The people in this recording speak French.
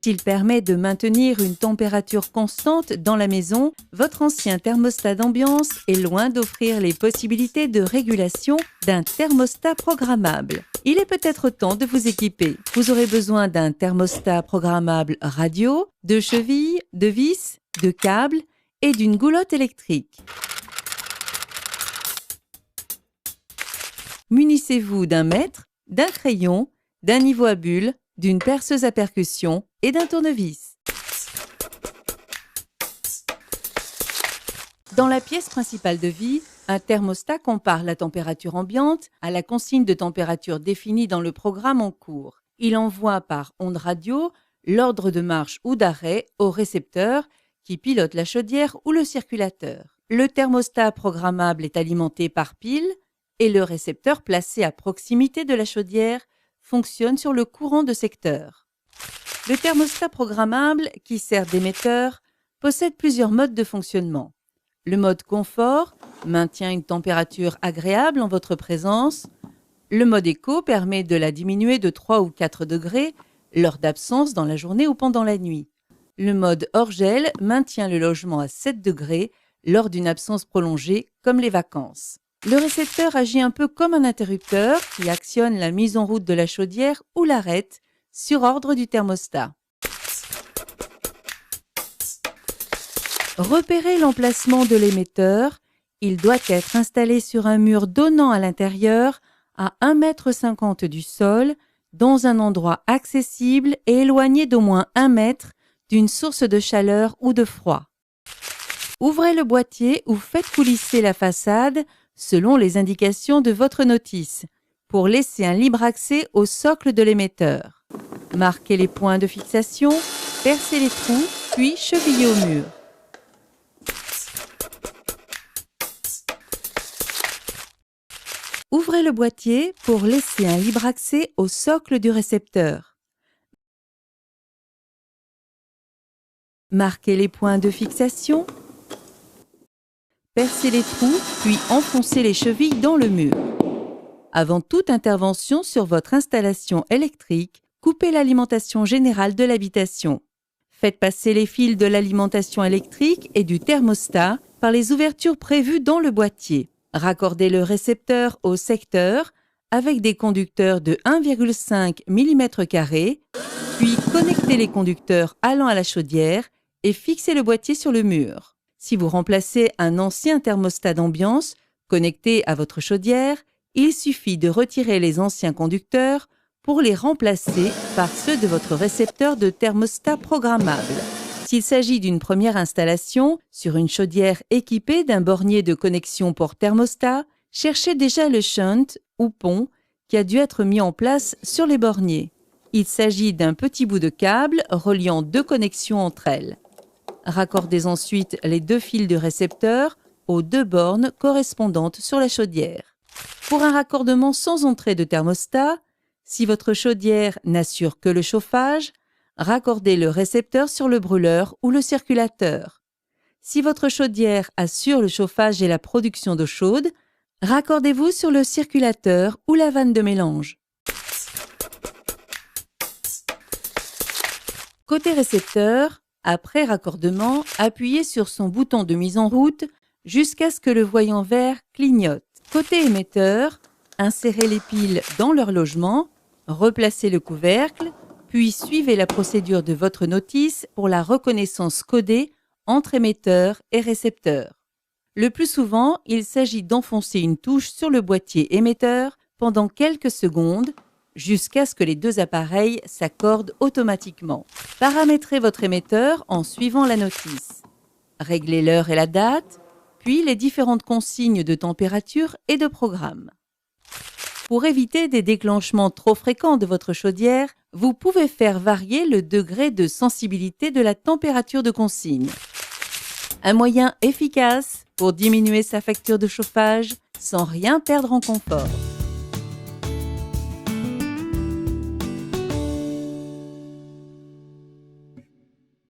S'il permet de maintenir une température constante dans la maison, votre ancien thermostat d'ambiance est loin d'offrir les possibilités de régulation d'un thermostat programmable. Il est peut-être temps de vous équiper. Vous aurez besoin d'un thermostat programmable radio, de chevilles, de vis, de câbles et d'une goulotte électrique. Munissez-vous d'un mètre, d'un crayon, d'un niveau à bulles, d'une perceuse à percussion et d'un tournevis. Dans la pièce principale de vie, un thermostat compare la température ambiante à la consigne de température définie dans le programme en cours. Il envoie par onde radio l'ordre de marche ou d'arrêt au récepteur qui pilote la chaudière ou le circulateur. Le thermostat programmable est alimenté par pile et le récepteur placé à proximité de la chaudière fonctionne sur le courant de secteur. Le thermostat programmable, qui sert d'émetteur, possède plusieurs modes de fonctionnement. Le mode confort maintient une température agréable en votre présence. Le mode éco permet de la diminuer de 3 ou 4 degrés lors d'absence dans la journée ou pendant la nuit. Le mode hors-gel maintient le logement à 7 degrés lors d'une absence prolongée comme les vacances. Le récepteur agit un peu comme un interrupteur qui actionne la mise en route de la chaudière ou l'arrête sur ordre du thermostat. Repérez l'emplacement de l'émetteur. Il doit être installé sur un mur donnant à l'intérieur à 1,50 m du sol, dans un endroit accessible et éloigné d'au moins 1 mètre d'une source de chaleur ou de froid. Ouvrez le boîtier ou faites coulisser la façade selon les indications de votre notice, pour laisser un libre accès au socle de l'émetteur. Marquez les points de fixation, percez les trous, puis chevillez au mur. Ouvrez le boîtier pour laisser un libre accès au socle du récepteur. Marquez les points de fixation, percez les trous, puis enfoncez les chevilles dans le mur. Avant toute intervention sur votre installation électrique, coupez l'alimentation générale de l'habitation. Faites passer les fils de l'alimentation électrique et du thermostat par les ouvertures prévues dans le boîtier. Raccordez le récepteur au secteur avec des conducteurs de 1,5 mm², puis connectez les conducteurs allant à la chaudière et fixez le boîtier sur le mur. Si vous remplacez un ancien thermostat d'ambiance connecté à votre chaudière, il suffit de retirer les anciens conducteurs pour les remplacer par ceux de votre récepteur de thermostat programmable. S'il s'agit d'une première installation sur une chaudière équipée d'un bornier de connexion port thermostat, cherchez déjà le shunt ou pont qui a dû être mis en place sur les borniers. Il s'agit d'un petit bout de câble reliant deux connexions entre elles. Raccordez ensuite les deux fils de récepteur aux deux bornes correspondantes sur la chaudière. Pour un raccordement sans entrée de thermostat, si votre chaudière n'assure que le chauffage, raccordez le récepteur sur le brûleur ou le circulateur. Si votre chaudière assure le chauffage et la production d'eau chaude, raccordez-vous sur le circulateur ou la vanne de mélange. Côté récepteur, après raccordement, appuyez sur son bouton de mise en route jusqu'à ce que le voyant vert clignote. Côté émetteur, insérez les piles dans leur logement, replacez le couvercle, puis suivez la procédure de votre notice pour la reconnaissance codée entre émetteur et récepteur. Le plus souvent, il s'agit d'enfoncer une touche sur le boîtier émetteur pendant quelques secondes jusqu'à ce que les deux appareils s'accordent automatiquement. Paramétrez votre émetteur en suivant la notice. Réglez l'heure et la date, puis les différentes consignes de température et de programme. Pour éviter des déclenchements trop fréquents de votre chaudière, vous pouvez faire varier le degré de sensibilité de la température de consigne. Un moyen efficace pour diminuer sa facture de chauffage sans rien perdre en confort.